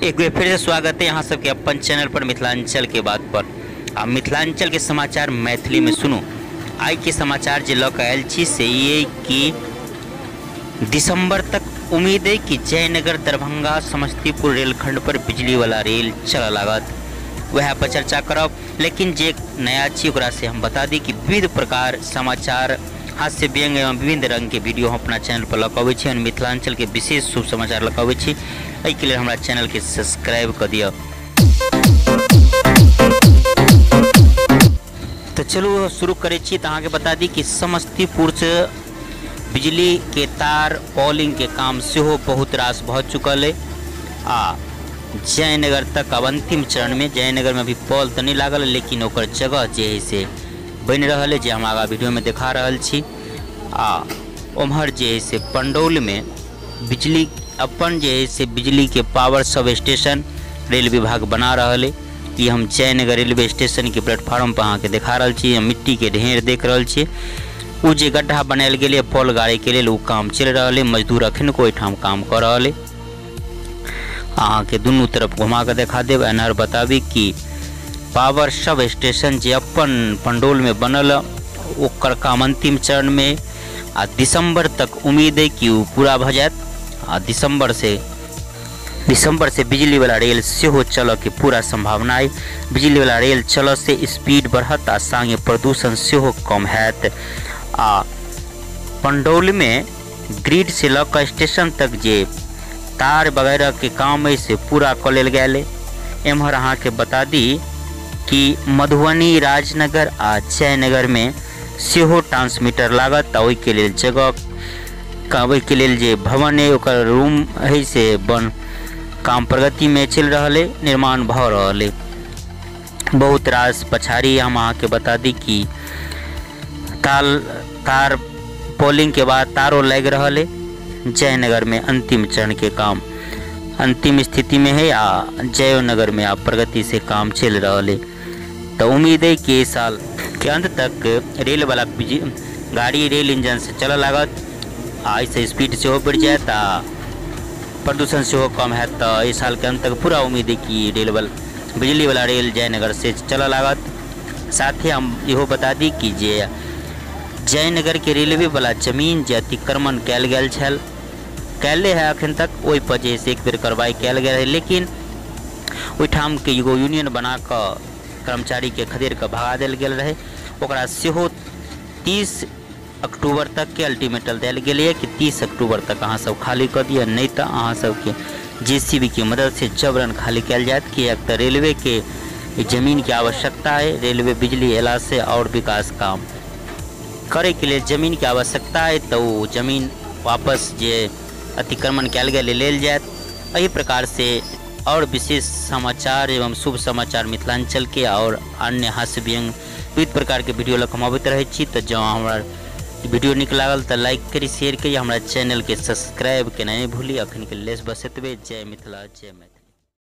एक बार फिर से स्वागत है यहाँ सबके अपन चैनल पर मिथिलांचल के बात पर। आप मिथिलांचल के समाचार मैथिली में सुनू। आई के समाचार जे लऽ कऽ आयल छी से ये कि दिसंबर तक उम्मीद है कि जयनगर दरभंगा समस्तीपुर रेलखंड पर बिजली वाला रेल चल लागत, वह पर चर्चा करब। लेकिन जे नया छी ओकरा से हम बता दी कि विविध प्रकार समाचार हास्य व्यंग एवं विभिन्न रंग के वीडियो हम अपना चैनल पर लऽ कऽ मिथिलांचल के विशेष शुभ समाचार लऽ कऽ के लिए हमारा चैनल के सब्सक्राइब कर दिया। तो चलो शुरू करे छी। तो अहाँके बता दी कि समस्तीपुर से बिजली के तार पॉलिंग के काम से हो बहुत रास भ चुकल है आ जयनगर तक अब अंतिम चरण में। जयनगर में अभी पॉल तो नहीं लागल, लेकिन ओकर जगह जे है से बन रहा है, जे हम आगा वीडियो में दिखा रहल छी। आ उम्हर जे है से पंडौल में बिजली अपन जे है से बिजली के पावर सब स्टेशन रेल विभाग बना रहा है। ये हम जयनगर रेलवे स्टेशन के प्लेटफॉर्म पर अहाँ के दिखा रहा छी। मिट्टी के ढेर देख रहा छी। उ जे गड्ढा बनाल गए पोल गाड़े के लिए काम चल रहा है। मजदूर अखन कोई ठाम काम कर रहा है। अहाँ के दोनों तरफ घुमा के दिखा देव। एनआर बताबी कि पावर सब स्टेशन जे अपन पंडौल में बनल ओकर काम अंतिम चरण में आ दिसंबर तक उम्मीद है कि वो पूरा भ जाए। आ दिसंबर से बिजली वाला रेल से हो चल के पूरा संभावना है। बिजली वाला रेल चल से स्पीड बढ़त आ संगे प्रदूषण से हो कम हैत। आ पंडौल में ग्रिड से लक स्टेशन तक जे तार वगैरह के काम है से पूरा कर लेल गए। एम्हर अहाँ के बता दी कि मधुबनी राजनगर आ जयनगर में सेहो ट्रांसमीटर लागत। ओहि के लेल जगह के लेल जे भवन है ओकर रूम है से बन काम प्रगति में चल रहा है, निर्माण भ रहा है। बहुत रास पछाड़ी हम अहाँ के बता दी कि तार पोलिंग के बाद तारों लग रहा है। जयनगर में अंतिम चरण के काम अंतिम स्थिति में है। आ जयनगर में आप प्रगति से काम चल रहा है। तो उम्मीद है कि इस साल के अंत तक रेल वाला गाड़ी रेल इंजन से चल लागत। ऐसे स्पीड से हो बढ़ जाए तो प्रदूषण से हो कम है। तो इस साल के अंत तक पूरा उम्मीद है कि बिजली वाला रेल जयनगर से चल लागत। साथ ही हम यो बता दी कि जे जयनगर के रेलवे वाला जमीन जे अतिक्रमण कैल गेल छल कैले है अखन तक, ओहि पर जे से एक बेर कार्रवाई कैल गेल है। लेकिन ओहिठाम के एगो यूनियन बना कर कर्मचारी के खदेड़ के भगा दिल गेल रहे। ओकरा सेहो 30 अक्टूबर तक के अल्टीमेटम दिल गेल कि 30 अक्टूबर तक अहाँ सब खाली कर दिया, नहीं तो अहाँ सबके जेसीबी की मदद से जबरन खाली कैल जाए। कि एक तो रेलवे के जमीन की आवश्यकता है। रेलवे बिजली अला से और विकास काम करे के लिए जमीन की आवश्यकता है, तो वो जमीन वापस जे अतिक्रमण कैल गए लेल जाए। यही प्रकार से और विशेष समाचार एवं शुभ समाचार मिथिलांचल के और अन्य हास्य व्यंग विविध प्रकार के वीडियो लग हम अबैत रहे छी। तो जो हमारा वीडियो निक लागल तो लाइक करी, शेयर करी, हमारा चैनल के सब्सक्राइब के नहीं भूली। अखन के लेस बस एतबे। जय मिथिला जय मैथिली।